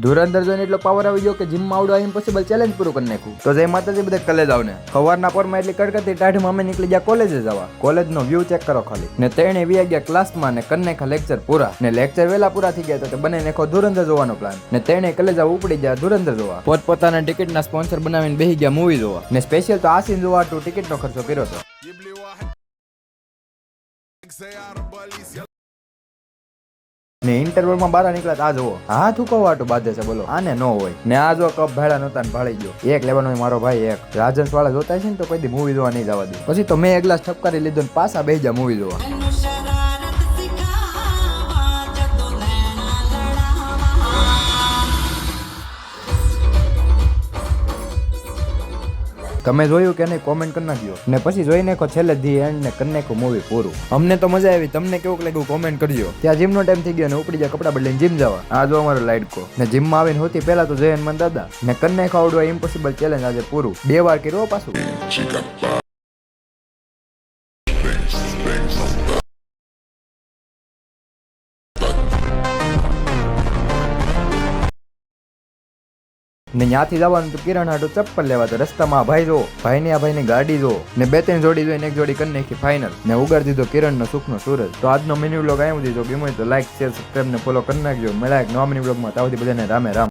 ધુરંધર જોઈને એટલો પાવર આવી ગયો કે જીમમાં આવડો ઇમ્પોસિબલ ચેલેન્જ પૂરું કરી નાખ્યું. તો જય માતાજી બધા કોલેજ આવને. સવારના પોરમાં એટલી કડકડતી ટાઢમાં અમે નીકળી ગયા કોલેજે જવા. કોલેજનો વ્યૂ ચેક કરો ખાલી. ને તેણે વી ગયા ક્લાસમાં ને કરી નાખ્યા લેક્ચર પૂરા. ને લેક્ચર વેલા પૂરા થઈ ગયા તો બને નાખો ધુરંધર જોવાનો પ્લાન. ને તેણે કોલેજ ઉપડી ગયા ધુરંધર જોવા. પોતપોતાના ટિકિટના સ્પોન્સર બનાવીને બેસી ગયા મૂવી જોવા. ને સ્પેશિયલ તો આ સીન જોવા ટિકિટનો ખર્ચો કર્યો હતો. ને ઇન્ટરવલમાં બહાર નીકળ્યા આ જુઓ હાથ ઉકવવાટું બાંધે છે બોલો આને નો હોય. ને આ જો કપ ભાડા નહોતા ને ભાળી ગયો. એક લેવાનો મારો ભાઈ એક રાજન્સ વાળા જોતા છે ને તો કોઈ દી મૂવી જોવા નહીં જવા દે. પછી તો મેં એક ગ્લાસ ઠપકારી લીધો ને પાછા બેસી જા મૂવી જોવા. તમે જોયું કે નહીં કોમેન્ટ કરી નાખજો. ને પછી જોઈ નાખો છેલ્લે ધી એન્ડ ને કરી નાખો મૂવી પૂરું. અમને તો મજા આવી, તમને કેવું લાગ્યું કોમેન્ટ કરજો. ત્યાં જીમનો ટાઈમ થઈ ગયો ને ઉપડી જાય કપડા બદલીને જીમ જવા. આ જો અમારો લાઈટકો ને જીમમાં આવીને હોતી પહેલા તો જયન મન દાદા ને કરી નાખો આવડવા ઇમ્પોસિબલ ચેલેન્જ આજે પૂરું 2 વાર કર્યો પાછું. ને ત્યાંથી જવાનું તો કિરણ હાટું ચપ્પલ લેવા તો રસ્તામાં ભાઈ જો ભાઈની આ ભાઈની ગાડી જો ને 2-3 જોડી જોઈને એક જોડી કરી નાખી ફાઇનલ. ને ઉગાડી દીધો કિરણનો સુખનો સૂરજ. તો આજનો મિની વ્લોગ આવ્યો દીધો ગમ્યો તો લાઈક શેર સબસ્ક્રાઇબ ને ફોલો કરી નાખજો. મળ્યા એક નવા મિની વ્લોગમાં. ત્યાં સુધી બધાને રામે રામ.